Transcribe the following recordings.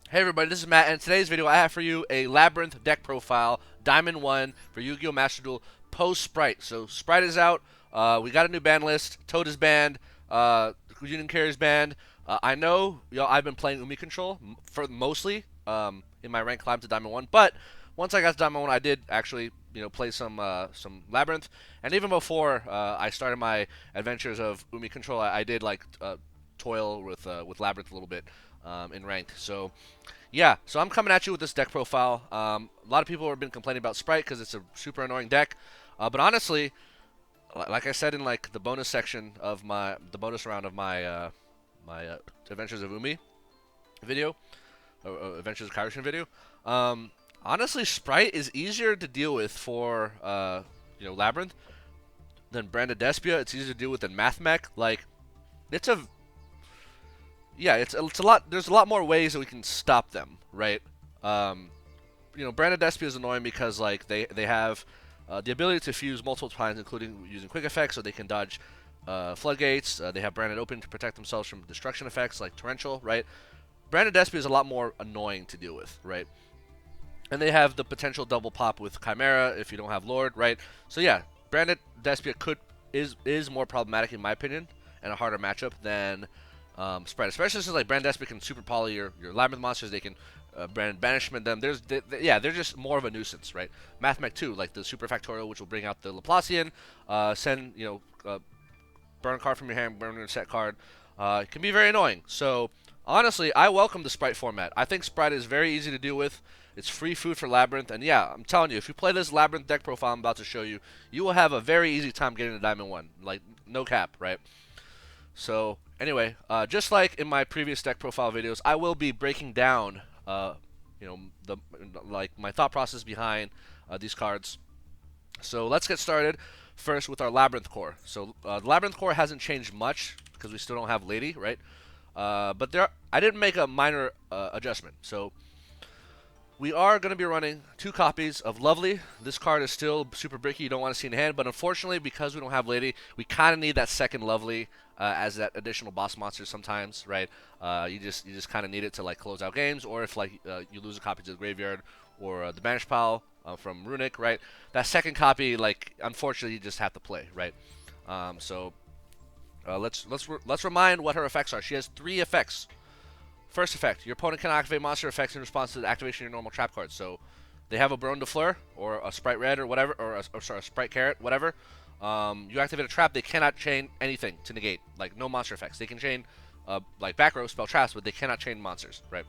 Hey everybody, this is Matt, and in today's video I have for you a Labrynth deck profile, Diamond 1 for Yu-Gi-Oh! Master Duel post-Sprite. So Sprite is out, we got a new ban list, Toad is banned, Union Carry is banned. I know, I've been playing Umi Control for mostly in my rank climb to Diamond 1, but once I got to Diamond 1 I did actually play some Labrynth, and even before I started my adventures of Umi Control, I did like toil with Labrynth a little bit in ranked. So yeah, so I'm coming at you with this deck profile. A lot of people have been complaining about Sprite because it's a super annoying deck, but honestly, like I said in like the bonus section of the bonus round of my Adventures of Umi video, Adventures of Kairishin video, honestly, Sprite is easier to deal with for Labrynth than Branded Despia. It's easier to deal with than Mathmech. Like, it's a yeah, it's a lot. There's a lot more ways that we can stop them, right? Um, Branded Despia is annoying because like they have the ability to fuse multiple times, including using quick effects, so they can dodge floodgates. They have Branded open to protect themselves from destruction effects like torrential, right? Branded Despia is a lot more annoying to deal with, right? And they have the potential double pop with Chimera if you don't have Lord, right? So yeah, Branded Despia is more problematic in my opinion and a harder matchup than Sprite, especially since like Brand Despia can super poly your Labyrinth monsters. They can Brand Banishment them. They're just more of a nuisance, right? Mathmech too, like the super factorial, which will bring out the Laplacian, send burn a card from your hand, burn your set card. It can be very annoying. So honestly, I welcome the Sprite format. I think Sprite is very easy to deal with. It's free food for Labrynth, and yeah, I'm telling you, if you play this Labrynth deck profile I'm about to show you, you will have a very easy time getting to Diamond 1. Like, no cap, right? So anyway, just like in my previous deck profile videos, I will be breaking down, you know, the like my thought process behind these cards. So let's get started first with our Labrynth Core. So the Labrynth Core hasn't changed much because we still don't have Lady, right? But I didn't make a minor adjustment. So we are going to be running 2 copies of Lovely. This card is still super bricky. You don't want to see in hand, but unfortunately, because we don't have Lady, we kind of need that second Lovely as that additional boss monster sometimes, right? You just kind of need it to like close out games, or if like you lose a copy to the graveyard or the banish pile from Runic, right? That second copy, like unfortunately, you just have to play, right? Let's remind what her effects are. She has 3 effects. First effect, your opponent can activate monster effects in response to the activation of your normal trap cards. So they have a Baron de Fleur or a Sprite Red or whatever, or a Sprite Carrot, whatever. You activate a trap, they cannot chain anything to negate, like no monster effects. They can chain like back row spell traps, but they cannot chain monsters, right?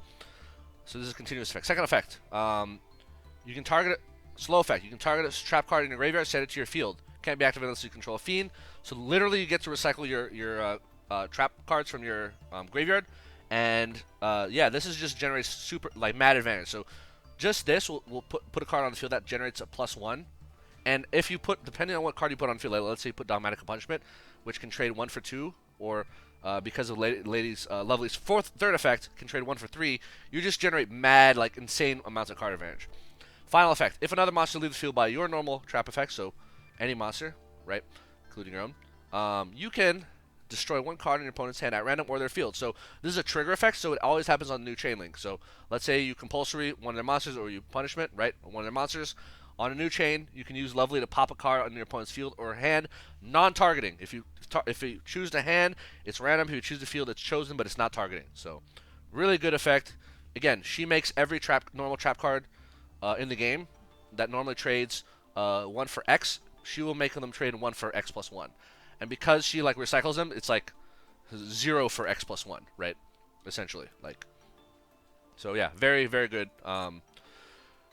So this is a continuous effect. Second effect, you can target it. Slow effect, you can target a trap card in your graveyard, set it to your field. Can't be activated unless you control a fiend. So literally, you get to recycle your trap cards from your graveyard. And yeah, this is just generates super like mad advantage. So just this will put a card on the field that generates a +1. And if you put, depending on what card you put on the field, like, let's say you put Dogmatic Punishment, which can trade 1 for 2, or because of Lovely's third effect, can trade 1 for 3. You just generate mad, like insane amounts of card advantage. Final effect: if another monster leaves the field by your normal trap effect, so any monster, right, including your own, you can destroy 1 card in your opponent's hand at random or their field. So this is a trigger effect, so it always happens on the new chain link. So let's say you compulsory one of their monsters, or you punishment, right, one of their monsters. On a new chain, you can use Lovely to pop a card on your opponent's field or hand, non-targeting. If you choose the hand, it's random. If you choose the field, it's chosen, but it's not targeting. So really good effect. Again, she makes every normal trap card in the game that normally trades 1 for X. She will make them trade 1 for X+1. And because she like recycles them, it's like 0 for X+1, right? Essentially, like. So yeah, very very good.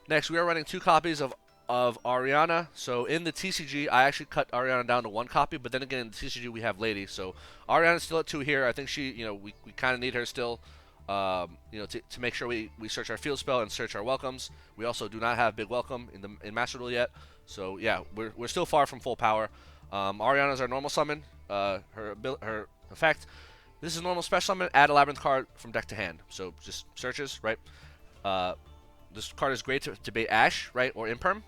Next, we are running 2 copies of Ariana. So in the TCG, I actually cut Ariana down to 1 copy, but then again in the TCG we have Lady. So Ariana's still at 2 here. I think she, we kind of need her still. To make sure we search our field spell and search our welcomes. We also do not have big welcome in Master Duel yet. So yeah, we're still far from full power. Ariana's our normal summon. Her effect. This is normal special summon. Add a Labrynth card from deck to hand. So just searches, right? This card is great to bait Ash, right, or Imperm.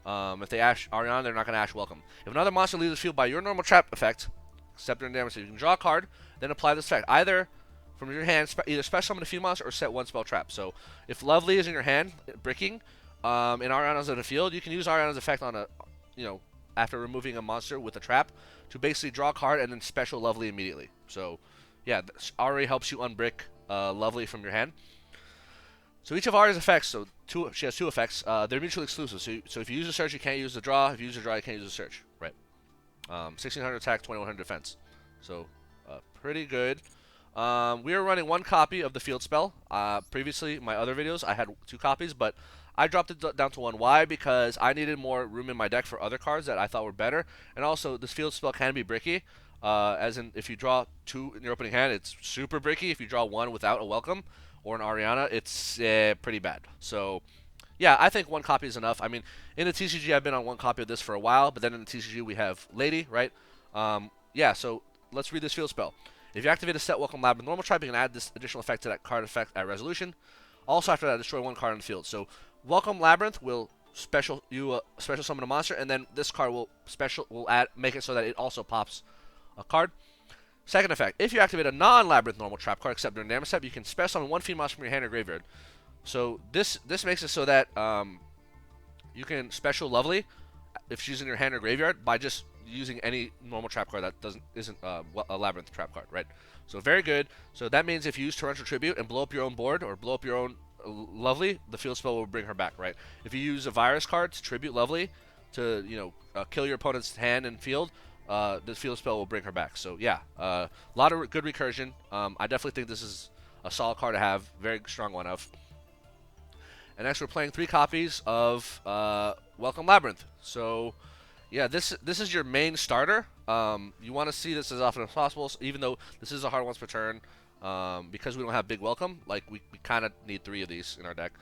If they Ash Ariana, they're not going to Ash Welcome. If another monster leaves the field by your normal trap effect, except during damage, so you can draw a card, then apply this effect. Either from your hand, either special summon a field monster or set one spell trap. So if Lovely is in your hand, bricking, and Ariana's in the field, you can use Ariana's effect on a, after removing a monster with a trap to basically draw a card and then special Lovely immediately. So yeah, this already helps you unbrick Lovely from your hand. So each of Ari's effects, she has two effects. They're mutually exclusive. So if you use a search, you can't use the draw. If you use a draw, you can't use a search. Right. 1600 attack, 2100 defense. So pretty good. We are running one copy of the field spell. Previously, my other videos, I had 2 copies, but I dropped it down to 1. Why? Because I needed more room in my deck for other cards that I thought were better. And also, this field spell can be bricky. As in, if you draw 2 in your opening hand, it's super bricky. If you draw 1 without a welcome or an Ariana, it's pretty bad. So, yeah, I think 1 copy is enough. I mean, in the TCG, I've been on 1 copy of this for a while, but then in the TCG, we have Lady, right? Yeah, so let's read this field spell. If you activate a set Welcome Labyrinth normal trap, you can add this additional effect to that card effect at resolution. Also, after that, destroy 1 card on the field. So, Welcome Labyrinth will special summon a monster, and then this card will make it so that it also pops a card. Second effect: if you activate a non-Labyrinth normal trap card, except during damage step, you can special summon 1 field monster from your hand or graveyard. So this makes it so that you can special Lovely if she's in your hand or graveyard by just using any normal trap card that isn't a Labyrinth trap card, right? So very good. So that means if you use Torrential Tribute and blow up your own board or blow up your own Lovely, the field spell will bring her back, right? If you use a virus card to tribute Lovely to kill your opponent's hand and field, the field spell will bring her back. So yeah, a lot of good recursion. I definitely think this is a solid card to have, very strong one of. And next we're playing 3 copies of Welcome Labyrinth. So yeah, this is your main starter. You want to see this as often as possible, so even though this is a hard once per turn, because we don't have big welcome, like we kind of need 3 of these in our deck.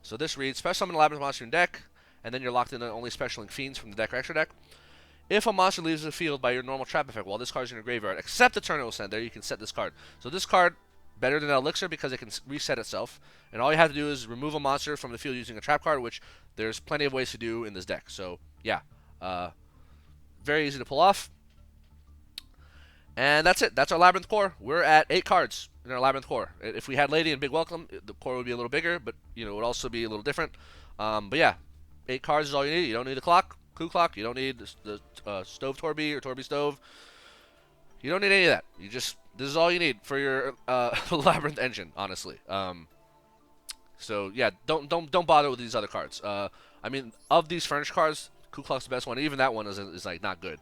So this reads: special summon a Labyrinth monster in deck, and then you're locked into only specialing fiends from the deck or extra deck. If a monster leaves the field by your normal trap effect while this card is in your graveyard, except the turn it will send, there you can set this card. So this card, better than Elixir because it can reset itself, and all you have to do is remove a monster from the field using a trap card, which there's plenty of ways to do in this deck. So yeah, very easy to pull off. And that's it. That's our Labrynth Core. We're at 8 cards in our Labrynth Core. If we had Lady and Big Welcome, the core would be a little bigger, but it would also be a little different. But yeah, 8 cards is all you need. You don't need a Coup Clock. You don't need the Stove Torby or Torby Stove. You don't need any of that. This is all you need for your Labyrinth engine, honestly. So yeah, don't bother with these other cards. I mean, of these furnished cards, Coup Clock's the best one. Even that one is like not good.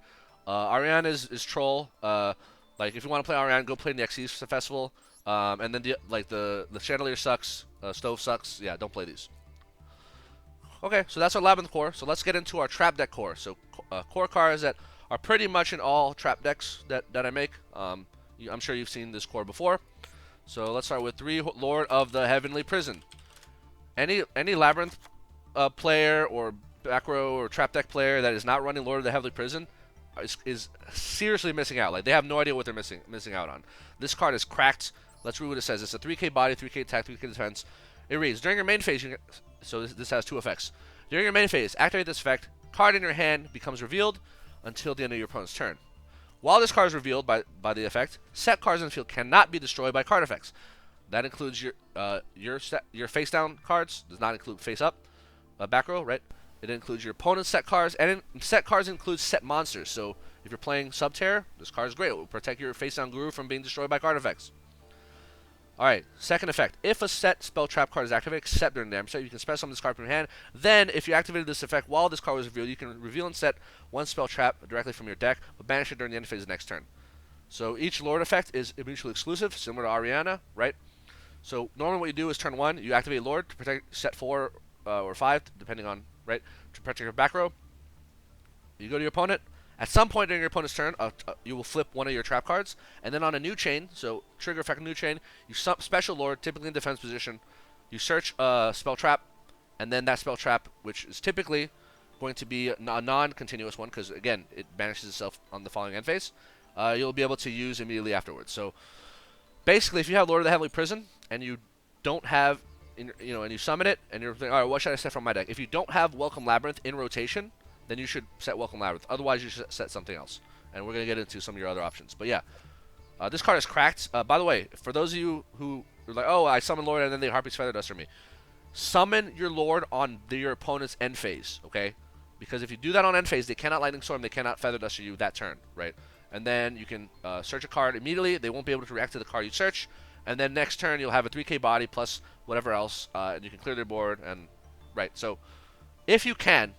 Ariane is troll. Like if you want to play Ariane, go play in the Xyz Festival. And then the Chandelier sucks. Stove sucks. Yeah, don't play these. Okay, so that's our Labyrinth Core. So let's get into our trap deck core. So core cards that are pretty much in all trap decks that I make. I'm sure you've seen this core before. So let's start with 3 Lord of the Heavenly Prison. Any Labyrinth player or back row or trap deck player that is not running Lord of the Heavenly Prison is seriously missing out. Like, they have no idea what they're missing out on. This card is cracked. Let's read what it says. It's a 3k body, 3k attack, 3k defense. It reads: during your main phase, so this has 2 effects. During your main phase, activate this effect. Card in your hand becomes revealed until the end of your opponent's turn. While this card is revealed by the effect, set cards in the field cannot be destroyed by card effects. That includes your face down cards. Does not include face up, back row, right? It includes your opponent's set cards, and set cards includes set monsters. So if you're playing Subterror, this card is great. It will protect your face down Guru from being destroyed by card effects. Alright, second effect. If a set spell trap card is activated, except during damage step, you can special summon this card from your hand. Then, if you activated this effect while this card was revealed, you can reveal and set 1 spell trap directly from your deck, but banish it during the end phase of the next turn. So each Lord effect is mutually exclusive, similar to Ariana, right? So normally what you do is turn 1, you activate Lord to protect set 4 or 5, depending on, right, to protect your back row. You go to your opponent. At some point during your opponent's turn, you will flip 1 of your trap cards, and then on a new chain, so trigger effect new chain, you special Lord, typically in defense position, you search a spell trap, and then that spell trap, which is typically going to be a non-continuous one, because again, it banishes itself on the following end phase, you'll be able to use immediately afterwards. So basically, if you have Lord of the Heavenly Prison, and you don't have, and you summon it, and you're thinking, all right, what should I set from my deck? If you don't have Welcome Labyrinth in rotation, then you should set Welcome Labyrinth. Otherwise, you should set something else. And we're going to get into some of your other options. But yeah, This card is cracked. By the way, for those of you who are like, oh, I summon Lord and then they Harpy's Feather Duster me. Summon your Lord on your opponent's end phase, okay? Because if you do that on end phase, they cannot Lightning Storm, they cannot Feather Duster you that turn, right? And then you can search a card immediately. They won't be able to react to the card you search. And then next turn, you'll have a 3k body plus whatever else, and you can clear their board. And right, so if you can,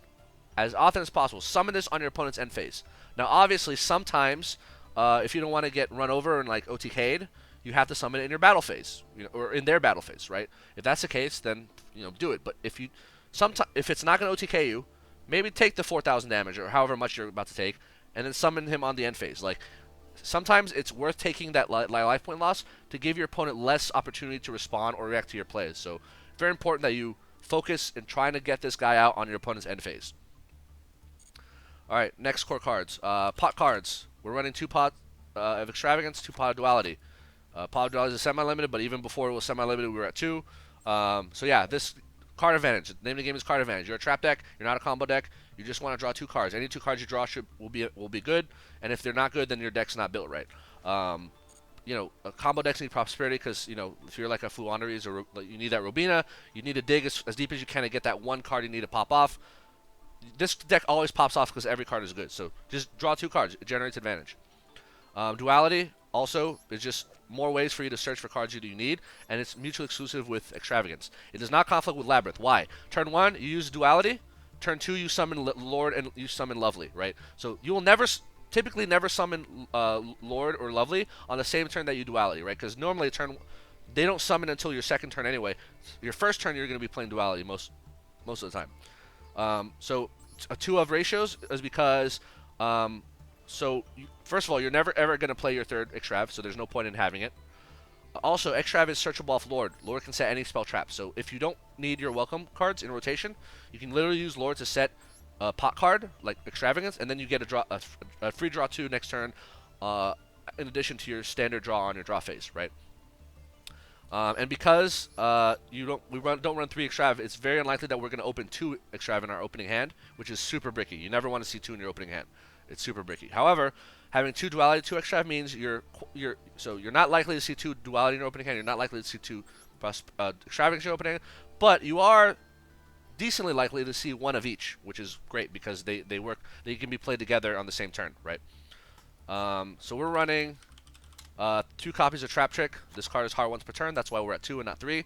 as often as possible, summon this on your opponent's end phase. Now, obviously, sometimes if you don't want to get run over and like OTK'd, you have to summon it in your battle phase, or in their battle phase, right? If that's the case, then do it. But if it's not going to OTK you, maybe take the 4,000 damage or however much you're about to take, and then summon him on the end phase. Like, sometimes it's worth taking that life point loss to give your opponent less opportunity to respond or react to your plays. So, very important that you focus in trying to get this guy out on your opponent's end phase. Alright, next core cards. Pot cards. We're running 2 pot of Extravagance, 2 pot of Duality. Pot of Duality is semi-limited, but even before it was semi-limited, we were at 2. So yeah, this card advantage. The name of the game is card advantage. You're a trap deck. You're not a combo deck. You just want to draw 2 cards. Any 2 cards you draw will be good. And if they're not good, then your deck's not built right. Combo decks need prosperity because if you're like a Fluanderies or you need that Robina, you need to dig as deep as you can to get that one card you need to pop off. This deck always pops off because every card is good. So just draw 2 cards. It generates advantage. Duality also is just more ways for you to search for cards you need, and it's mutually exclusive with Extravagance. It does not conflict with Labrynth. Why? Turn 1, you use Duality. Turn 2, you summon Lord and you summon Lovely, right? So you will typically never summon Lord or Lovely on the same turn that you Duality, right? Because normally they don't summon until your second turn anyway. Your first turn, you're going to be playing Duality most of the time. So a 2 of ratios is because first of all, you're never ever going to play your third Extrav, so there's no point in having it. Also, Extrav is searchable off Lord. Lord can set any spell trap. So if you don't need your welcome cards in rotation, you can literally use Lord to set a pot card, like Extravagance, and then you get a free draw 2 next turn, in addition to your standard draw on your draw phase, right? And because we don't run 3 Extrav, it's very unlikely that we're going to open 2 Extrav in our opening hand, which is super bricky. You never want to see 2 in your opening hand. It's super bricky. However, having 2 Duality, 2 Extrav means you're not likely to see 2 Duality in your opening hand. You're not likely to see 2 Extravagance in your opening hand, but you are decently likely to see 1 of each, which is great because they can be played together on the same turn, right? So we're running 2 copies of Trap Trick. This card is hard once per turn. That's why we're at 2 and not 3.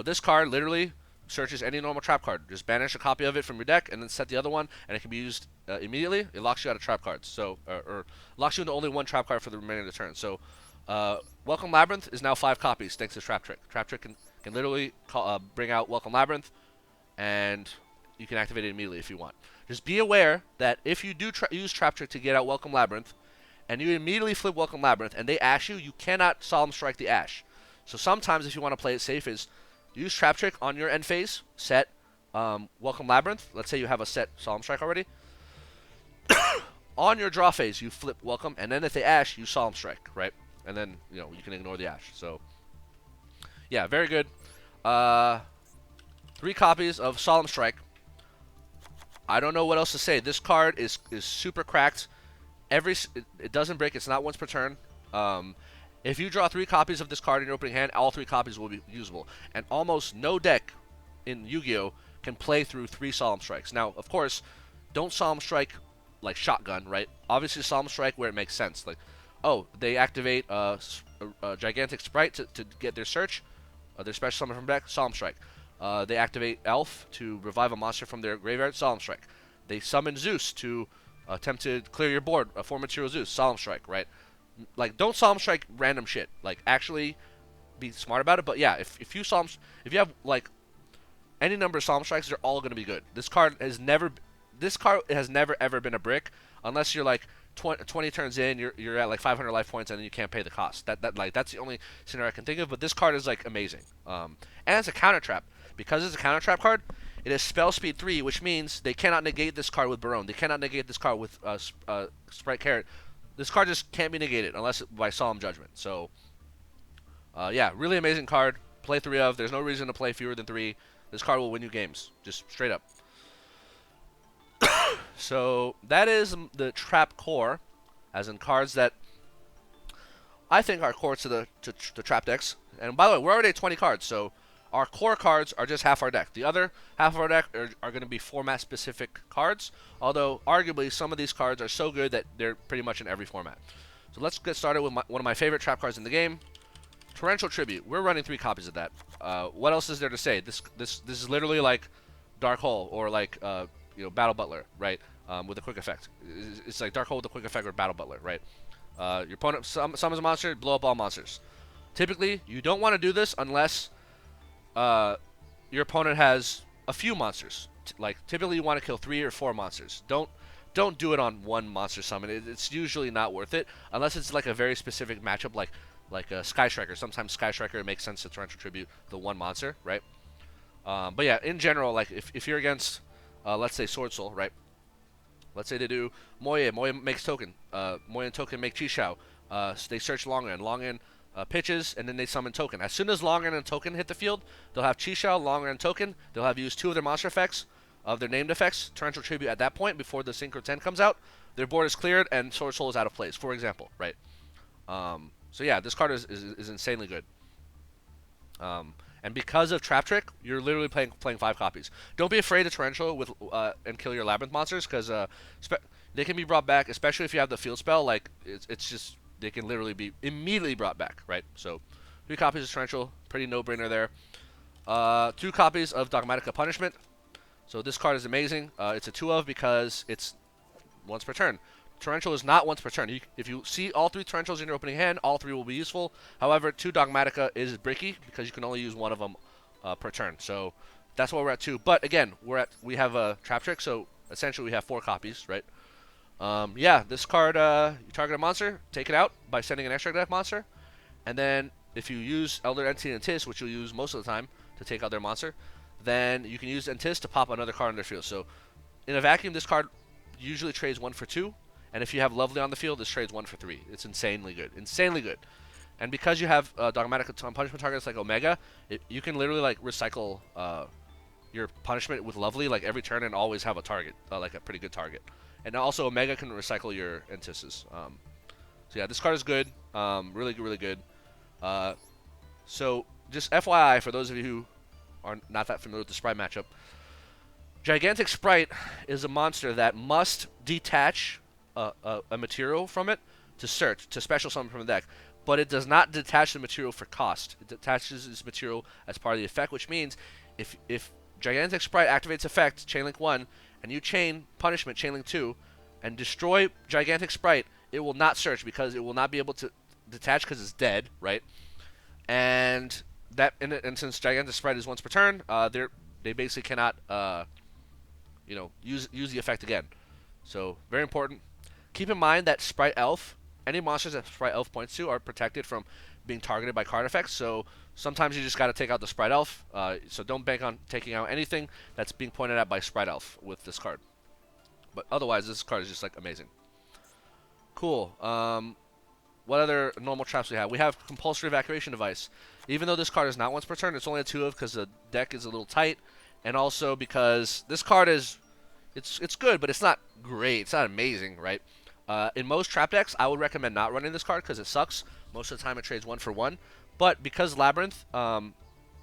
This card literally searches any normal trap card. Just banish a copy of it from your deck and then set the other one, and it can be used immediately. It locks you out of trap cards, or locks you into only 1 trap card for the remainder of the turn. So, Welcome Labrynth is now 5 copies thanks to Trap Trick. Trap Trick can literally bring out Welcome Labrynth, and you can activate it immediately if you want. Just be aware that if you do use Trap Trick to get out Welcome Labrynth, and you immediately flip Welcome Labrynth, and they ash you, you cannot Solemn Strike the ash. So sometimes if you want to play it safe is use Trap Trick on your end phase, set Welcome Labrynth. Let's say you have a set Solemn Strike already. On your draw phase, you flip Welcome, and then if they ash, you Solemn Strike, right? And then, you can ignore the ash. So, yeah, very good. 3 copies of Solemn Strike. I don't know what else to say. This card is super cracked. It doesn't break. It's not once per turn. If you draw 3 copies of this card in your opening hand, all 3 copies will be usable. And almost no deck in Yu-Gi-Oh! Can play through 3 Solemn Strikes. Now, of course, don't Solemn Strike like Shotgun, right? Obviously, Solemn Strike where it makes sense. Like, oh, they activate a Gigantic Sprite to get their search, their special summon from deck, Solemn Strike. They activate Elf to revive a monster from their graveyard, Solemn Strike. They summon Zeus to attempt to clear your board, a 4 material Zeus, Solemn Strike, right? Like, don't Solemn Strike random shit. Like, actually be smart about it. But yeah, if you have like any number of Solemn Strikes, they're all gonna be good. This card has never ever been a brick unless you're like 20 turns in, you're at like 500 life points and then you can't pay the cost. That's the only scenario I can think of. But this card is like amazing. And it's a counter trap. Because it's a counter trap card, it has spell speed 3, which means they cannot negate this card with Barone. They cannot negate this card with Sprite Carrot. This card just can't be negated unless by Solemn Judgment. So, yeah, really amazing card. Play 3 of. There's no reason to play fewer than 3. This card will win you games, just straight up. So that is the Trap Core, as in cards that I think our core to the trap decks. And by the way, we're already at 20 cards, so our core cards are just half our deck. The other half of our deck are going to be format specific cards, although arguably some of these cards are so good that they're pretty much in every format. So let's get started with one of my favorite trap cards in the game, Torrential Tribute. We're running 3 copies of that. What else is there to say? This is literally like Dark Hole or like Battle Butler, right? With a quick effect. It's like Dark Hole with a quick effect or Battle Butler, right? Your opponent summons a monster, blow up all monsters. Typically, you don't want to do this unless your opponent has a few monsters. Like typically, you want to kill 3 or 4 monsters. Don't do it on one monster summon. It's usually not worth it unless it's like a very specific matchup, like a Sky Striker. Sometimes Sky Striker, it makes sense to Torrential Tribute the one monster, right? But yeah, in general, like if you're against, let's say Sword Soul, right? Let's say they do Moye. Moye makes token. Moye and token make Chi-Shao. They search Longan. Longan pitches, and then they summon token. As soon as Longan and token hit the field, they'll have Chi-Shao, Longan, and token. They'll have used 2 of their monster effects, of their named effects, Torrential Tribute at that point before the Synchro 10 comes out. Their board is cleared, and Sword Soul is out of place, for example, right? So yeah, this card is insanely good. And because of Trap Trick, you're literally playing 5 copies. Don't be afraid to Torrential with and kill your Labrynth monsters, because they can be brought back, especially if you have the field spell. Like it's just they can literally be immediately brought back, right? So 3 copies of Torrential, pretty no-brainer there. 2 copies of Dogmatica Punishment. So this card is amazing. It's a 2 of because it's once per turn. Torrential is not once per turn. If you see all 3 Torrentials in your opening hand, all 3 will be useful. However, 2 Dogmatica is bricky because you can only use one of them per turn. So that's why we're at 2. But again, we have a Trap Trick, so essentially we have 4 copies, right? Yeah, this card, you target a monster, take it out by sending an extra deck monster, and then if you use Elder Entity and Tis, which you'll use most of the time to take out their monster, then you can use Tis to pop another card on their field. So in a vacuum, this card usually trades 1 for 2. And if you have Lovely on the field, this trades 1 for 3. It's insanely good. Insanely good. And because you have Dogmatic punishment targets like Omega, you can literally like recycle your punishment with Lovely like every turn and always have a target, like a pretty good target. And also Omega can recycle your Entices. So yeah, this card is good. Really, really good. So just FYI, for those of you who are not that familiar with the Sprite matchup, Gigantic Sprite is a monster that must detach a material from it to search, to special summon from the deck, but it does not detach the material for cost. It detaches this material as part of the effect, which means if Gigantic Sprite activates effect, Chainlink 1, and you chain punishment, Chainlink 2, and destroy Gigantic Sprite, it will not search because it will not be able to detach because it's dead, right? And since Gigantic Sprite is once per turn, they basically cannot use the effect again. So very important. Keep in mind that Sprite Elf, any monsters that Sprite Elf points to are protected from being targeted by card effects, so sometimes you just got to take out the Sprite Elf, so don't bank on taking out anything that's being pointed at by Sprite Elf with this card. But otherwise, this card is just like amazing. Cool. What other normal traps we have? We have Compulsory Evacuation Device. Even though this card is not once per turn, it's only a 2 of because the deck is a little tight, and also because this card is it's good, but it's not great. It's not amazing, right? In most trap decks, I would recommend not running this card because it sucks. Most of the time, it trades 1 for 1. But because Labrynth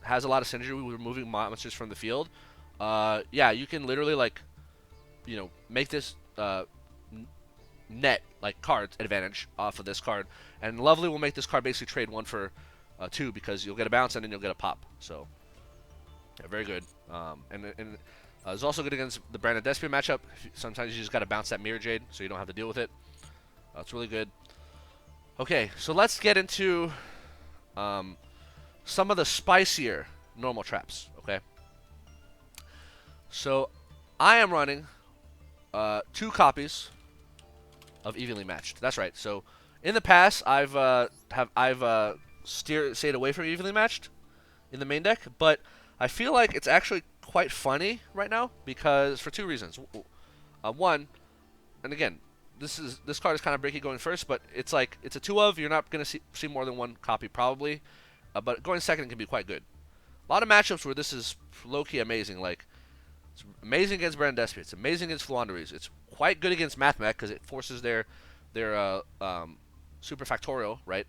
has a lot of synergy with removing monsters from the field, yeah, you can literally make this net card advantage off of this card, and Lovely will make this card basically trade 1 for 2 because you'll get a bounce and then you'll get a pop. So yeah, very good. It's also good against the Branded Despia matchup. Sometimes you just got to bounce that Mirror Jade so you don't have to deal with it. It's really good. Okay, so let's get into some of the spicier normal traps, okay? So I am running 2 copies of Evenly Matched. That's right. So in the past, I've stayed away from Evenly Matched in the main deck, but I feel like it's actually quite funny right now because for 2 reasons. One, and again, this card is kind of bricky going first, but it's a 2 of. You're not gonna see more than 1 copy probably, but going second can be quite good. A lot of matchups where this is low-key amazing. Like it's amazing against Branded Despia. It's amazing against Flandres. It's quite good against Mathmech because it forces their super factorial, right?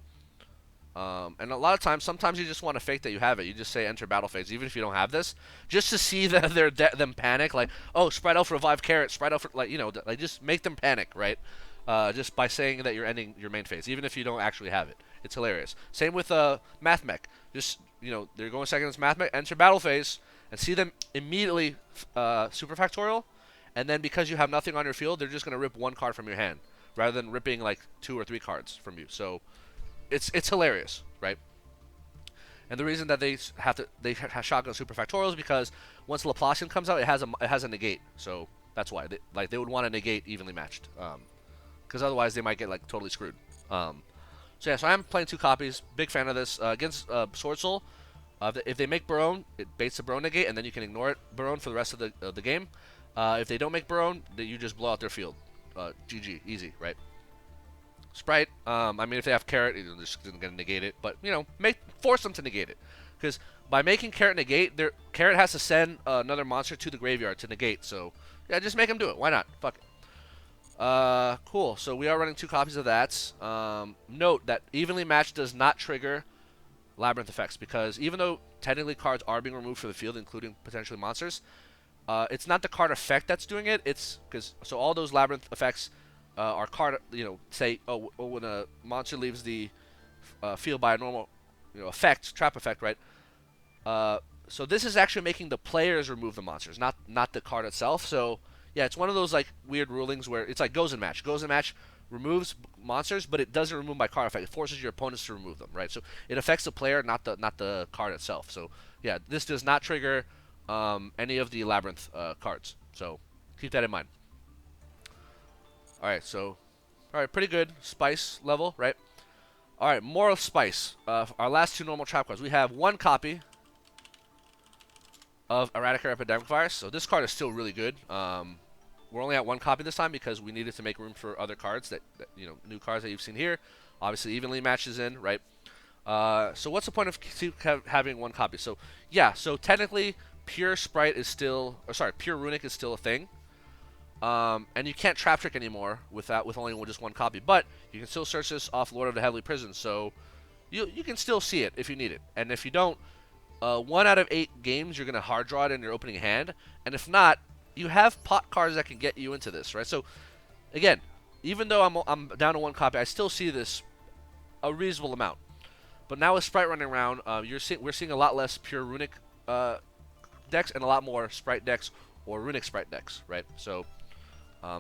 And a lot of times, sometimes you just want to fake that you have it. You just say enter battle phase, even if you don't have this, just to see them panic. Like, oh, Sprite Elf revive carrot, Sprite Elf, like, you know, like, just make them panic, right? Just by saying that you're ending your main phase, even if you don't actually have it. It's hilarious. Same with Mathmech. Just, you know, they're going second against Mathmech, enter battle phase, and see them immediately super factorial, and then because you have nothing on your field, they're just going to rip one card from your hand, rather than ripping like 2 or 3 cards from you. So it's hilarious, right? And the reason that they have shotgun super factorial is because once Laplacian comes out, it has a negate. So that's why they would want to negate evenly matched, because otherwise they might get like totally screwed. So yeah, so I'm playing 2 copies. Big fan of this against Sword Soul. If they make Barone, it baits the Barone negate, and then you can ignore it Barone for the rest of the game. If they don't make Barone, then you just blow out their field. GG, easy, right? Sprite, I mean, if they have Carrot, they're just going to negate it. But, you know, force them to negate it. Because by making Carrot negate, Carrot has to send another monster to the graveyard to negate. So, yeah, just make them do it. Why not? Fuck it. Cool. So we are running 2 copies of that. Note that evenly matched does not trigger Labrynth effects. Because even though technically cards are being removed from the field, including potentially monsters, it's not the card effect that's doing it. It's because so all those Labrynth effects are card, you know, say, when a monster leaves the field by a normal, you know, effect, trap effect, right? So this is actually making the players remove the monsters, not the card itself. So yeah, it's one of those like weird rulings where it's like goes in match. Goes in match removes monsters, but it doesn't remove by card effect. It forces your opponents to remove them, right? So it affects the player, not the card itself. So yeah, this does not trigger any of the Labrynth cards. So keep that in mind. Alright, so, alright, pretty good spice level, right? Alright, more of spice. Our last 2 normal trap cards. We have 1 copy of Eradicator Epidemic Virus. So this card is still really good. We're only at 1 copy this time because we needed to make room for other cards that you know, new cards that you've seen here. Obviously, evenly matches in, right? So what's the point of having 1 copy? So yeah, so technically, pure Sprite is still, or sorry, pure Runic is still a thing. And you can't trap trick anymore with only just 1 copy, but you can still search this off Lord of the Heavenly Prison, so you can still see it if you need it. And if you don't, 1 out of 8 games you're gonna hard draw it in your opening hand, and if not, you have pot cards that can get you into this, right? So again, even though I'm down to 1 copy, I still see this a reasonable amount. But now with Sprite running around, we're seeing a lot less pure Runic decks and a lot more Sprite decks or Runic Sprite decks, right? So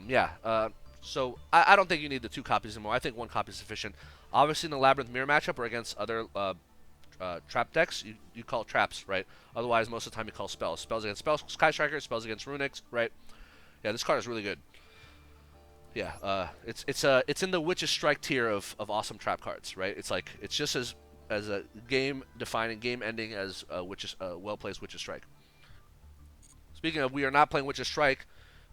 yeah, so I don't think you need the 2 copies anymore. I think 1 copy is sufficient. Obviously, in the Labrynth Mirror matchup or against other trap decks, you call traps, right? Otherwise, most of the time you call spells. Spells against Sky Striker, spells against Runics, right? Yeah, this card is really good. Yeah, it's in the Witch's Strike tier of awesome trap cards, right? It's like it's just as a game-defining, game-ending as well-placed Witch's Strike. Speaking of, we are not playing Witch's Strike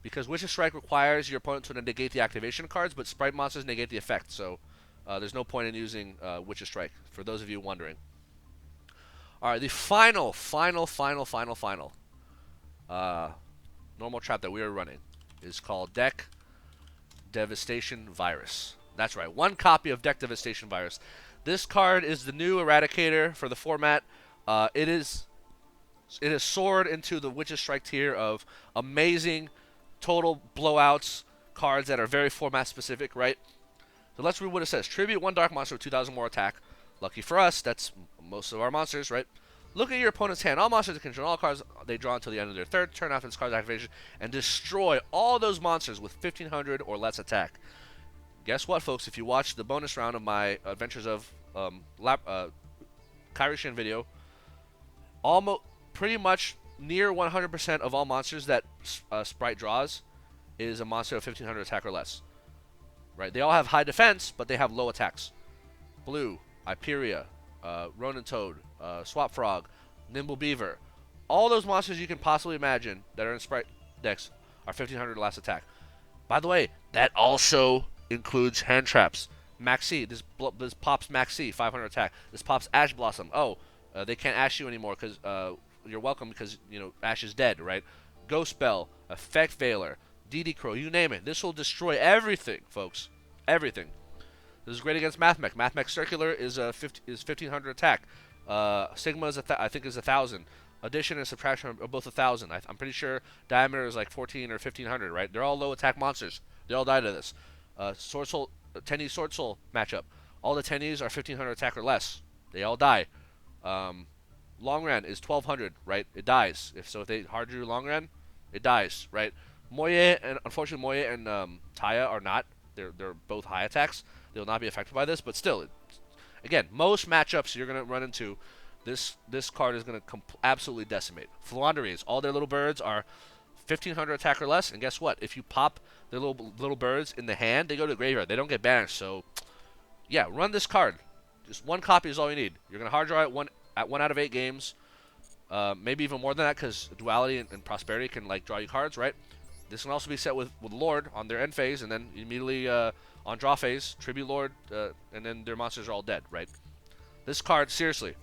because Witch's Strike requires your opponent to negate the activation cards, but Sprite monsters negate the effect, so there's no point in using Witch's Strike, for those of you wondering. Alright, the final normal trap that we are running is called Deck Devastation Virus. That's right, 1 copy of Deck Devastation Virus. This card is the new Eradicator for the format. It is soared into the Witch's Strike tier of amazing total blowouts cards that are very format specific, right? So let's read what it says. Tribute 1 dark monster with 2,000 more attack. Lucky for us, that's most of our monsters, right? Look at your opponent's hand. All monsters that control all cards they draw until the end of their 3rd turn after this card's activation, and destroy all those monsters with 1,500 or less attack. Guess what, folks? If you watch the bonus round of my Adventures of Kairi video, pretty much near 100% of all monsters that Sprite draws is a monster of 1,500 attack or less. Right? They all have high defense, but they have low attacks. Blue, Hyperia, Ronin Toad, Swap Frog, Nimble Beaver. All those monsters you can possibly imagine that are in Sprite decks are 1,500 or less attack. By the way, that also includes hand traps. Maxi, this pops Maxi, 500 attack. This pops Ash Blossom. Oh, they can't Ash you anymore because you're welcome because, you know, Ash is dead, right? Ghost Bell, Effect Veiler, DD Crow, you name it. This will destroy everything, folks. Everything. This is great against Mathmech. Mathmech Circular is 1500 attack. Sigma is I think is 1000. Addition and subtraction are both 1000. I'm pretty sure diameter is like 14 or 1500. Right? They're all low attack monsters. They all die to this. Sword Soul, Tenny Sword Soul matchup. All the Tennies are 1500 attack or less. They all die. Long Ran is 1200. Right? It dies. If they hard drew Long Ran, it dies. Right? Moye and unfortunately Moye and Taya are not. They're both high attacks. They will not be affected by this, but still, again, most matchups you're gonna run into, this card is gonna absolutely decimate. Floodgates, all their little birds are 1500 attack or less, and guess what? If you pop their little birds in the hand, they go to the graveyard. They don't get banished. So, yeah, run this card. Just one copy is all you need. You're gonna hard draw it one out of 8 games, maybe even more than that, because Duality and Prosperity can like draw you cards, right? This can also be set with Lord on their end phase, and then immediately on draw phase, Tribute Lord, and then their monsters are all dead, right? This card, seriously,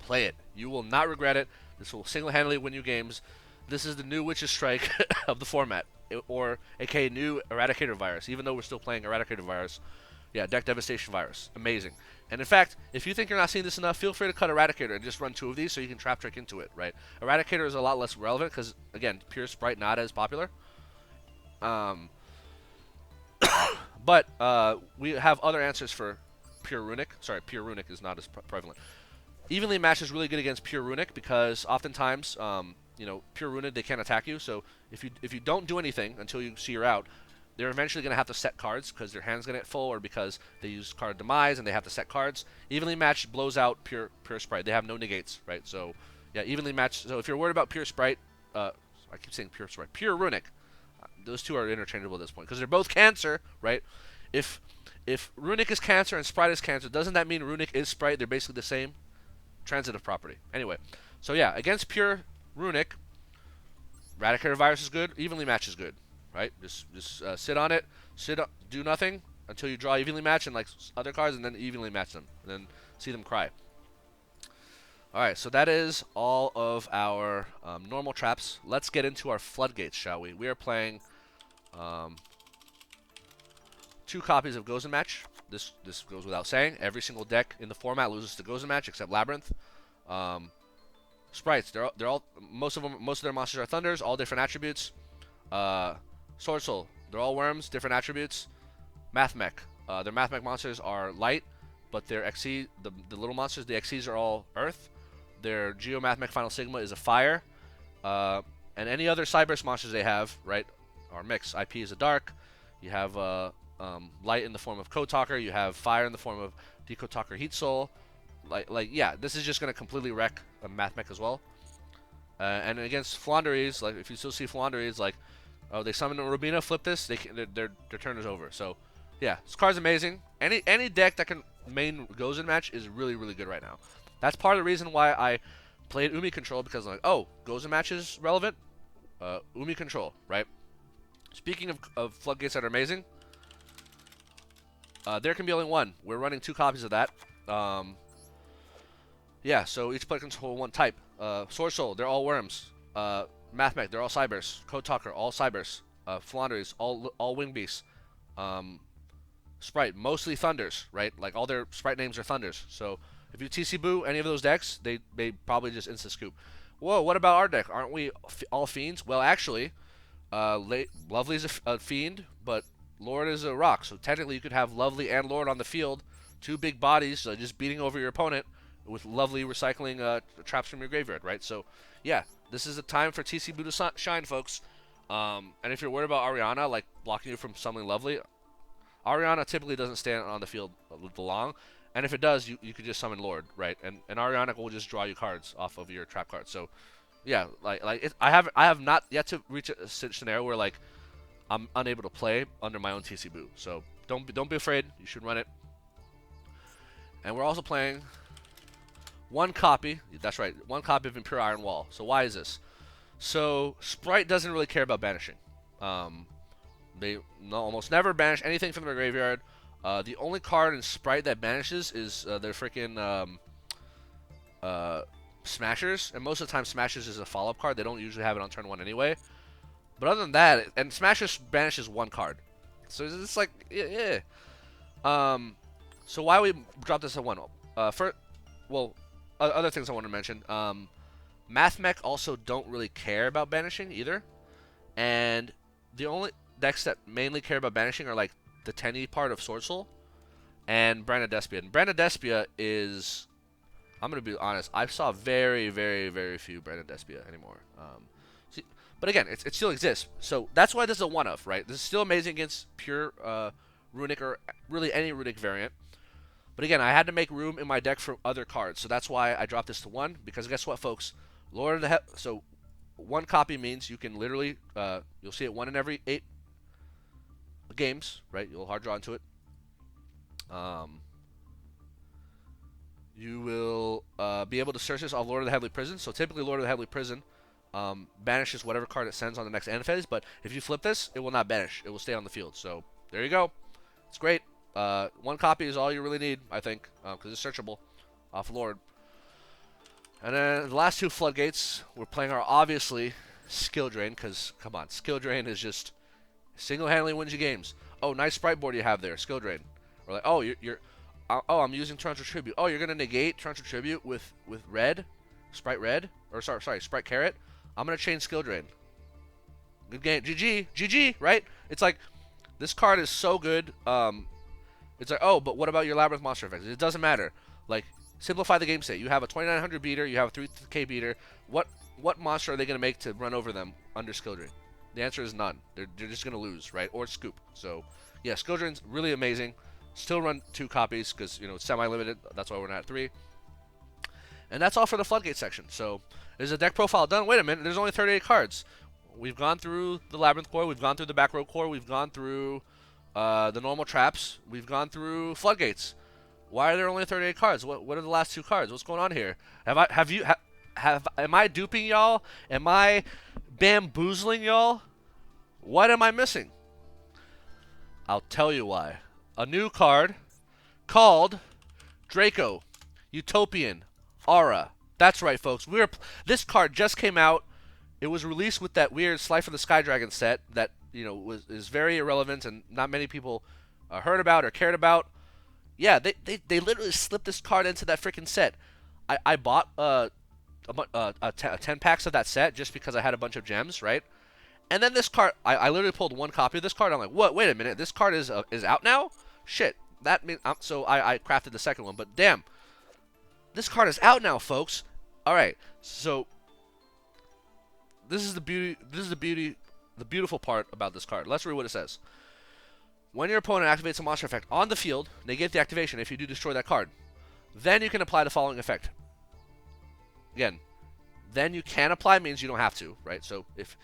play it. You will not regret it. This will single-handedly win you games. This is the new Witch's Strike of the format, or aka new Eradicator Virus, even though we're still playing Eradicator Virus. Yeah, Deck Devastation Virus. Amazing. And in fact, if you think you're not seeing this enough, feel free to cut Eradicator and just run 2 of these so you can trap trick into it, right? Eradicator is a lot less relevant because, again, pure Sprite not as popular. But we have other answers for pure Runic. Sorry, pure Runic is not as prevalent. Evenly matched is really good against pure Runic because oftentimes, pure Runic, they can't attack you. So if you don't do anything until you see you're out, they're eventually going to have to set cards because their hand's going to get full or because they use card demise and they have to set cards. Evenly matched blows out pure Sprite. They have no negates, right? So, yeah, evenly matched. So if you're worried about pure Sprite, I keep saying pure Sprite, pure Runic, those two are interchangeable at this point because they're both Cancer, right? If Runic is Cancer and Sprite is Cancer, doesn't that mean Runic is Sprite? They're basically the same transitive property. Anyway, so yeah, against pure Runic, Eradicator Virus is good. Evenly matched is good. Right? Just sit on it, do nothing until you draw evenly match and like other cards, and then evenly match them, and then see them cry. All right, so that is all of our normal traps. Let's get into our Floodgates, shall we? We are playing 2 copies of Gozen Match. This goes without saying. Every single deck in the format loses to Gozen Match except Labrynth. Sprites, they're all most of their monsters are Thunders, all different attributes. Sword Soul, they're all worms, different attributes. Mathmech, their Mathmech monsters are light, but their XC, the little monsters, the XCs are all earth. Their Geo Mathmech Final Sigma is a fire. And any other Cyberse monsters they have, right, are mixed. IP is a dark. You have light in the form of Code Talker. You have fire in the form of Decode Talker Heat Soul. Yeah, this is just going to completely wreck a Mathmech as well. And against Floodgates, like if you still see Floodgates, like, oh, they summon a Rubina, flip this, their turn is over. So, yeah, this card's amazing. Any deck that can main Gozen Match is really, really good right now. That's part of the reason why I played Umi Control, because I'm like, oh, Gozen Match is relevant? Umi Control, right? Speaking of Floodgates that are amazing, there can be only one. We're running 2 copies of that. Yeah, so each player can control 1 type. Sword Soul, they're all worms. Mathmech, they're all Cyberse. Code Talker, all Cyberse. Flounders, all Wing Beasts. Sprite, mostly Thunders, right? Like all their Sprite names are Thunders. So if you TC Boo any of those decks, they probably just insta scoop. Whoa, what about our deck? Aren't we all Fiends? Well, actually, Lovely's a Fiend, but Lord is a Rock. So technically, you could have Lovely and Lord on the field, 2 big bodies, just beating over your opponent with Lovely recycling traps from your graveyard, right? So, yeah, this is a time for TC Boo to shine, folks. And if you're worried about Ariana, like, blocking you from summoning Lovely, Ariana typically doesn't stand on the field long. And if it does, you could just summon Lord, right? And Ariana will just draw you cards off of your trap cards. So, yeah, I have not yet to reach a scenario where, like, I'm unable to play under my own TC Boo. So, don't be afraid. You should run it. And we're also playing 1 copy, that's right, 1 copy of Impure Iron Wall. So why is this? So Sprite doesn't really care about banishing. They almost never banish anything from their graveyard. The only card in Sprite that banishes is their freaking Smashers, and most of the time Smashers is a follow-up card. They don't usually have it on turn 1 anyway. But other than that, and Smashers banishes 1 card. So it's like, yeah. So why we dropped this at 1? Well, other things I want to mention. Mathmech also don't really care about banishing either, and the only decks that mainly care about banishing are like the 10e part of Sword Soul and Branded Despia. And Branded Despia is, I'm gonna be honest, I saw very, very, very few Branded Despia anymore. But again, it still exists, so that's why this is a one-of, right? This is still amazing against pure runic or really any runic variant. But again, I had to make room in my deck for other cards, so that's why I dropped this to 1. Because guess what, folks? Lord of the so 1 copy means you can literally you'll see it 1 in every 8 games, right? You'll hard draw into it. You will be able to search this off Lord of the Heavenly Prison. So typically, Lord of the Heavenly Prison banishes whatever card it sends on the next end phase. But if you flip this, it will not banish. It will stay on the field. So there you go. It's great. 1 copy is all you really need, I think, because it's searchable off Lord. And then the last 2 Floodgates we're playing are obviously Skill Drain, because, come on, Skill Drain is just single-handedly wins you games. Oh, nice sprite board you have there, Skill Drain. Or like, oh, oh, I'm using Torrential Tribute. Oh, you're going to negate Torrential Tribute with red? Sprite red? Or sorry, Sprite Carrot? I'm going to chain Skill Drain. Good game. GG, right? It's like, this card is so good. It's like, oh, but what about your Labrynth monster effects? It doesn't matter. Like, simplify the game state. You have a 2900 beater, you have a 3k beater. What monster are they going to make to run over them under Skill Drain? The answer is none. They're just going to lose, right? Or scoop. So, yeah, Skill Drain's really amazing. Still run 2 copies because, you know, it's semi-limited. That's why we're not at 3. And that's all for the Floodgate section. So, is the deck profile done? Wait a minute, there's only 38 cards. We've gone through the Labrynth Core, we've gone through the Back Row Core, we've gone through the normal traps, we've gone through Floodgates. Why are there only 38 cards? What are the last 2 cards? What's going on here? Am I duping y'all? Am I bamboozling y'all? What am I missing? I'll tell you why. A new card called Draco Utopian Aura. That's right, folks. This card just came out. It was released with that weird Slife of the Sky Dragon set that, you know, is very irrelevant and not many people heard about or cared about. Yeah, they literally slipped this card into that freaking set. I bought 10 packs of that set just because I had a bunch of gems, right? And then this card, I literally pulled 1 copy of this card. I'm like, what? Wait a minute, this card is out now? Shit, that means so I crafted the second one. But damn, this card is out now, folks. All right, so this is the beauty. The beautiful part about this card. Let's read what it says. When your opponent activates a monster effect on the field, negate the activation if you do destroy that card. Then you can apply the following effect. Again, then you can apply means you don't have to, right? So if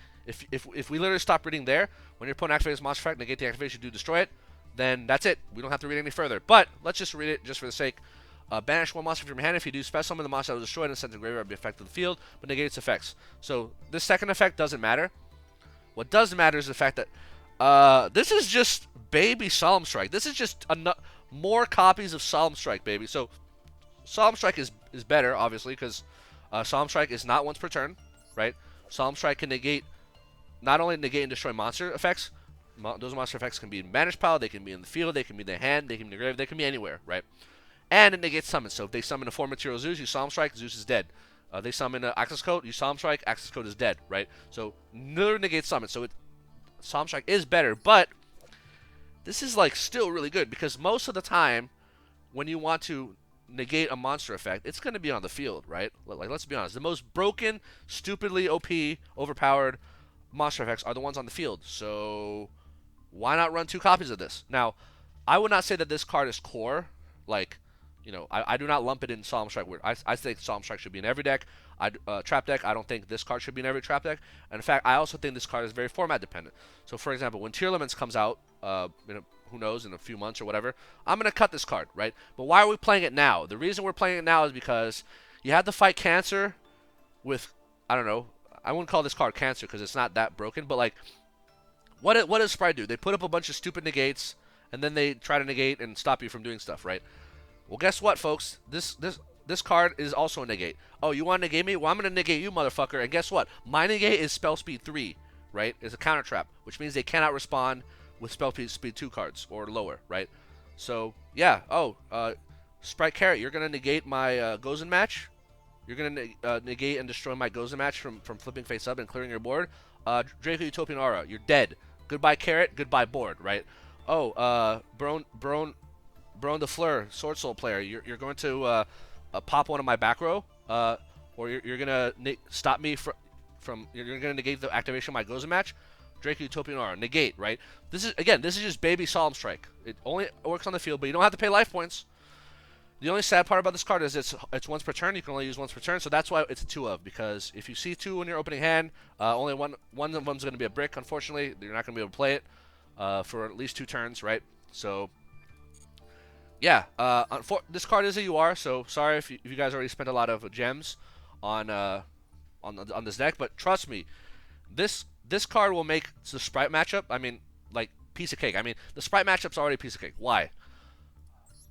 we literally stop reading there, when your opponent activates a monster effect, negate the activation, do destroy it, then that's it. We don't have to read any further. But let's just read it just for the sake. Banish 1 monster from your hand. If you do, special summon the monster that was destroyed and sent to the graveyard be effect of the field, but negate its effects. So this second effect doesn't matter. What does matter is the fact that this is just baby Solemn Strike. This is just more copies of Solemn Strike, baby. So Solemn Strike is better, obviously, because Solemn Strike is not once per turn, right? Solemn Strike can not only negate and destroy monster effects. Those monster effects can be in banished pile, they can be in the field, they can be in the hand, they can be in the grave, they can be anywhere, right? And it negates summons. So if they summon a 4-material Zeus, you Solemn Strike, Zeus is dead. They summon an Access Code, you Solemn Strike, Access Code is dead, right? So neither negates summon. So Solemn Strike is better, but this is like still really good because most of the time when you want to negate a monster effect, it's going to be on the field, right? Like, let's be honest. The most broken, stupidly OP, overpowered monster effects are the ones on the field. So why not run 2 copies of this? Now, I would not say that this card is core. Like, you know, I do not lump it in Solemn Strike. I think Solemn Strike should be in every deck. Trap deck, I don't think this card should be in every trap deck. And in fact, I also think this card is very format dependent. So, for example, when Tier Limits comes out, who knows, in a few months or whatever, I'm going to cut this card, right? But why are we playing it now? The reason we're playing it now is because you have to fight Cancer with, I don't know, I wouldn't call this card Cancer because it's not that broken, but like, what does Sprite do? They put up a bunch of stupid negates, and then they try to negate and stop you from doing stuff, right? Well, guess what, folks? This card is also a negate. Oh, you want to negate me? Well, I'm going to negate you, motherfucker. And guess what? My negate is spell speed 3, right? It's a counter trap, which means they cannot respond with spell speed 2 cards or lower, right? So yeah. Oh, Sprite Carrot, you're gonna negate my Gozen match. You're gonna negate and destroy my Gozen match from flipping face up and clearing your board. Draco Utopian Aura, you're dead. Goodbye Carrot, goodbye board, right? Oh, Brone the Fleur, Sword Soul player, you're going to pop one of my back row, or you're gonna stop me from you're gonna negate the activation of my Gozen match. Draco Utopian Aura, negate, right? This is just baby Solemn Strike. It only works on the field, but you don't have to pay life points. The only sad part about this card is it's once per turn. You can only use once per turn, so that's why it's a 2 of. Because if you see 2 in your opening hand, only one of them's going to be a brick. Unfortunately, you're not going to be able to play it for at least 2 turns, right? So yeah, this card is a UR. So sorry if you guys already spent a lot of gems on this deck, but trust me, this card will make the Sprite matchup. I mean, like piece of cake. I mean, the Sprite matchup's already a piece of cake. Why?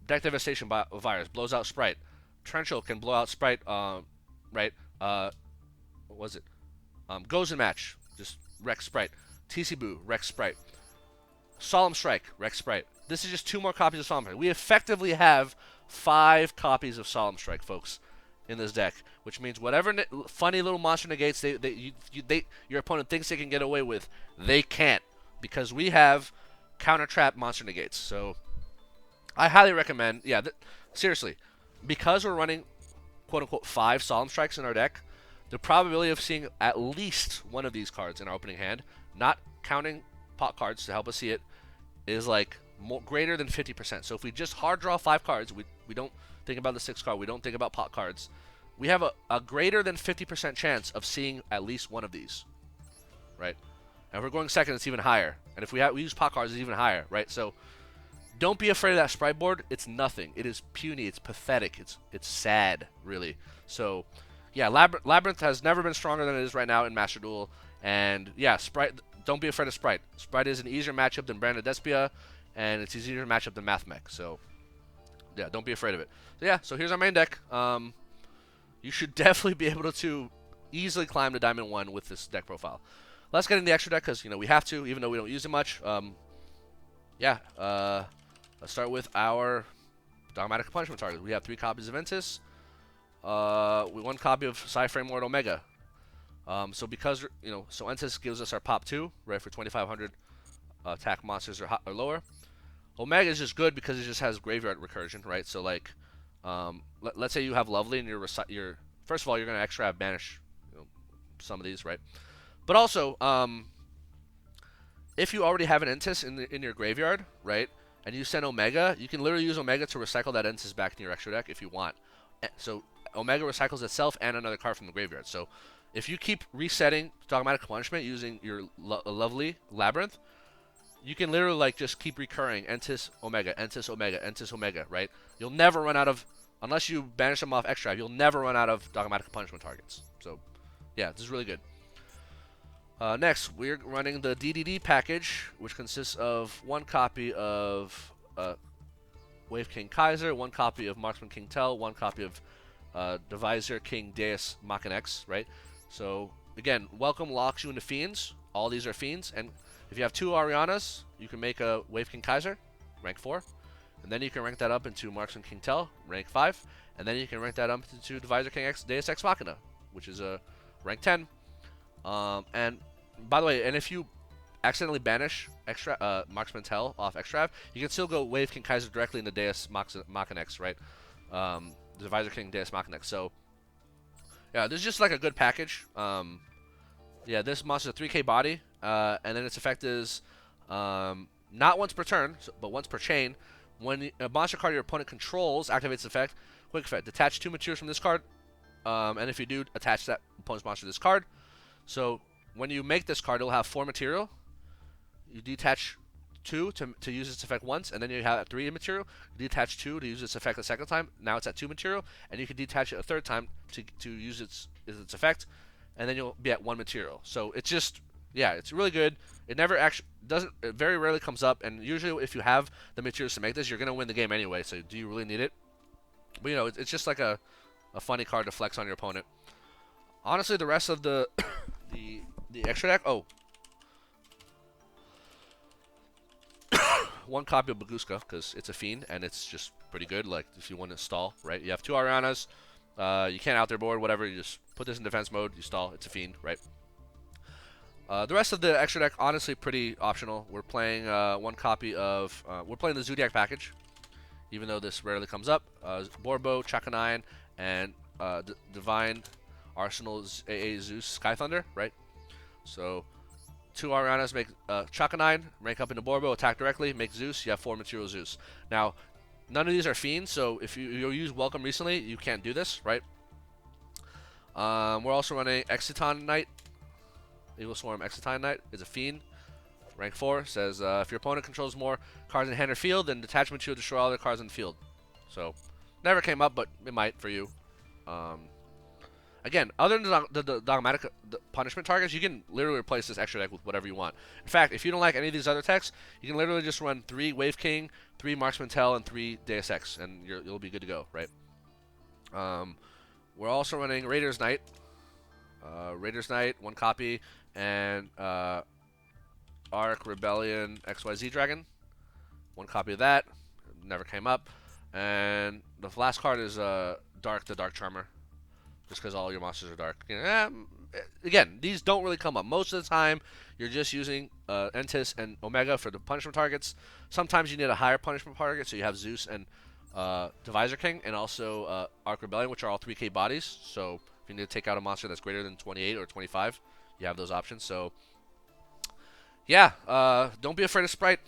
Deck Devastation Virus blows out Sprite. Torrential can blow out Sprite. Right. What was it? Gozen Match just wrecks Sprite. TC Boo wrecks Sprite. Solemn Strike wrecks Sprite. This is just 2 more copies of Solemn Strike. We effectively have 5 copies of Solemn Strike, folks, in this deck, which means whatever funny little monster negates your opponent thinks they can get away with, they can't, because we have counter trap monster negates. So I highly recommend, yeah, seriously, because we're running quote-unquote 5 Solemn Strikes in our deck, the probability of seeing at least one of these cards in our opening hand, not counting pot cards to help us see it, is like greater than 50%. So if we just hard draw 5 cards, we don't think about the 6 card, we don't think about pot cards, we have a greater than 50% chance of seeing at least one of these, right? And if we're going second, it's even higher. And if we use pot cards, it's even higher, right? So don't be afraid of that Sprite board. It's nothing. It is puny. It's pathetic. It's sad, really. So, yeah, Labrynth has never been stronger than it is right now in Master Duel. And, yeah, Sprite. Don't be afraid of Sprite. Sprite is an easier matchup than Branded Despia, and it's easier matchup than Mathmech. So, yeah, don't be afraid of it. So, yeah, so here's our main deck. You should definitely be able to easily climb to Diamond 1 with this deck profile. Let's get in the extra deck because, we have to, even though we don't use it much. Yeah, let's start with our Dogmatic Punishment target. We have 3 copies of Ventus, 1 copy of Psyframe Lord Omega. So because, so Ventus gives us our pop 2, right, for 2,500 attack monsters or lower. Omega is just good because it just has graveyard recursion, right? So like, let's say you have Lovely and you're first of all, you're going to extra have banish some of these, right? But also, if you already have an Entis in your graveyard, right, and you send Omega, you can literally use Omega to recycle that Entis back in your extra deck if you want. So Omega recycles itself and another card from the graveyard. So if you keep resetting Dogmatic Punishment using your lovely Labrynth, you can literally like just keep recurring Entis Omega, Entis Omega, Entis Omega, right? You'll never run out of, unless you banish them off extra, you'll never run out of Dogmatic Punishment targets. So yeah, this is really good. Next, we're running the DDD package, which consists of 1 copy of Wave King Kaiser, 1 copy of Marksman King Tell, 1 copy of Deviser King Deus Machinex, right? So, again, welcome locks you into Fiends. All these are Fiends. And if you have 2 Arianas, you can make a Wave King Kaiser, rank 4. And then you can rank that up into Marksman King Tell, rank 5. And then you can rank that up into Deviser King Deus Ex Machina, which is a rank 10. And by the way, and if you accidentally banish extra Marksman Tell off Extrav, you can still go Wave King Kaiser directly into Deus Machinex, right? Deviser King Deus Machinex. So yeah, this is just like a good package. Yeah, this monster is a 3k body, and then its effect is not once per turn, but once per chain. When a monster card your opponent controls activates its effect, quick effect, detach 2 materials from this card, and if you do, attach that opponent's monster to this card. So when you make this card, it'll have 4 material. You detach 2 to use its effect once, and then you have 3 material. You detach 2 to use its effect a second time. Now it's at 2 material, and you can detach it a third time to use its effect, and then you'll be at 1 material. So it's just, yeah, it's really good. It never actually doesn't. It very rarely comes up, and usually if you have the materials to make this, you're gonna win the game anyway. So do you really need it? But it's just like a funny card to flex on your opponent. Honestly, the rest of the the extra deck. Oh, one copy of Baguska because it's a fiend and it's just pretty good. Like if you want to stall, right? You have 2 Arianas. You can't out their board, whatever. You just put this in defense mode. You stall. It's a fiend, right? The rest of the extra deck, honestly, pretty optional. We're playing one copy of. We're playing the Zodiac package, even though this rarely comes up. Borbo, Chakanine, and Divine Arsenal's AA Zeus Sky Thunder, right? So 2 Arianas make Chakanine, rank up into Borbo, attack directly, make Zeus. You have 4 material Zeus. Now, none of these are fiends, so if you used Welcome recently, you can't do this, right? We're also running Exciton Knight. Evil Swarm Exciton Knight is a fiend. Rank 4 says if your opponent controls more cards in hand or field, then detachment shield destroy all their cards in the field. So, never came up, but it might for you. Again, other than the dogmatic punishment targets, you can literally replace this extra deck with whatever you want. In fact, if you don't like any of these other techs, you can literally just run 3 Wave King, 3 Marksman Tell, and 3 Deus Ex, and you'll be good to go, right? We're also running Raiders Knight. Raiders Knight, 1 copy, and Arc Rebellion XYZ Dragon. 1 copy of that. Never came up. And the last card is Dark, the Dark Charmer. Just because all your monsters are dark. You know, again, these don't really come up. Most of the time, you're just using Entis and Omega for the punishment targets. Sometimes you need a higher punishment target, so you have Zeus and Divisor King, and also Arc Rebellion, which are all 3k bodies. So if you need to take out a monster that's greater than 28 or 25, you have those options. So yeah, don't be afraid of Sprite.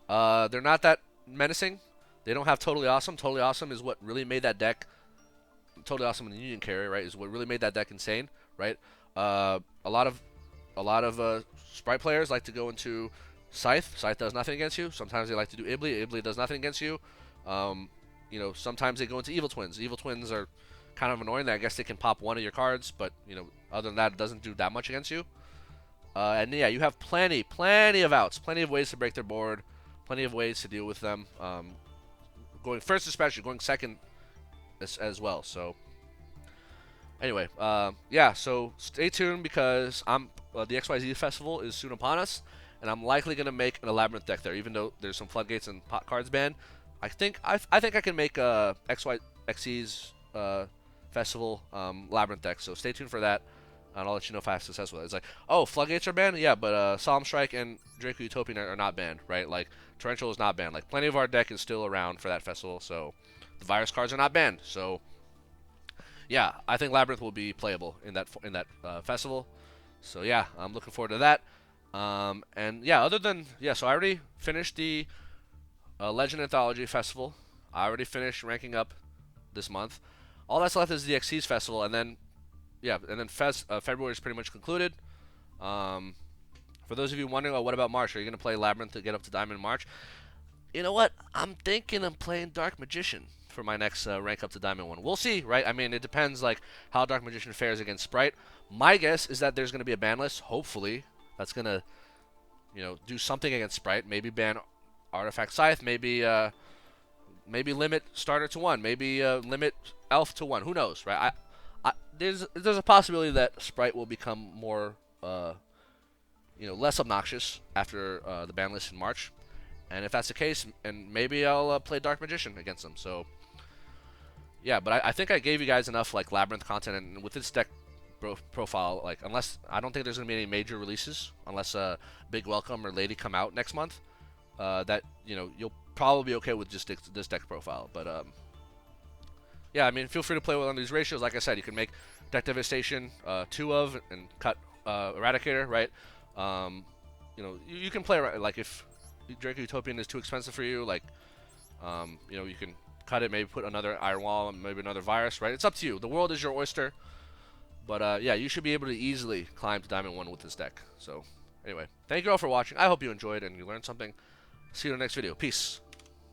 They're not that menacing. They don't have Totally Awesome. Totally Awesome is what really made that deck Totally Awesome in the Union Carry, right? Is what really made that deck insane, right? A lot of Sprite players like to go into Scythe. Scythe does nothing against you. Sometimes they like to do Ibli. Ibli does nothing against you. You know, sometimes they go into Evil Twins. Evil Twins are kind of annoying. I guess they can pop 1 of your cards, but you know, other than that, it doesn't do that much against you. And yeah, you have plenty of outs, plenty of ways to break their board, plenty of ways to deal with them. Going first, especially going second as well. So anyway, yeah, so stay tuned because the XYZ festival is soon upon us, and I'm likely gonna make a Labrynth deck there, even though there's some Floodgates and pot cards banned. I think I can make XYZ's festival Labrynth deck, so stay tuned for that, and I'll let you know if I have success with it. It's like, oh, Floodgates are banned? Yeah, but Solemn Strike and Draco Utopian are not banned, right? Like, Torrential is not banned. Like, plenty of our deck is still around for that festival, so the virus cards are not banned. So yeah, I think Labrynth will be playable in that festival. So yeah, I'm looking forward to that. And yeah, so I already finished the Legend Anthology Festival. I already finished ranking up this month. All that's left is the Xyz Festival, and then yeah, and then February is pretty much concluded. For those of you wondering, what about March? Are you gonna play Labrynth to get up to Diamond in March? You know what? I'm thinking I'm playing Dark Magician for my next rank up to Diamond 1. We'll see, right? I mean, it depends like how Dark Magician fares against Sprite. My guess is that there's going to be a ban list, hopefully, that's going to, you know, do something against Sprite. Maybe ban Artifact Scythe, maybe limit Starter to 1, maybe limit Elf to 1. Who knows, right? There's a possibility that Sprite will become more, you know, less obnoxious after the ban list in March. And if that's the case, and maybe I'll play Dark Magician against them. So, yeah, but I think I gave you guys enough like Labrynth content, and with this deck profile, like I don't think there's gonna be any major releases unless Big Welcome or Lady come out next month. That you know you'll probably be okay with just this deck profile. But yeah, I mean, feel free to play with on these ratios. Like I said, you can make Deck Devastation 2 of and cut Eradicator, right? You know, you can play like if Draco Utopian is too expensive for you, like, you know, you can cut it, maybe put another Iron Wall, maybe another Virus, right? It's up to you. The world is your oyster. But, yeah, you should be able to easily climb to Diamond 1 with this deck. So, anyway, thank you all for watching. I hope you enjoyed and you learned something. See you in the next video. Peace.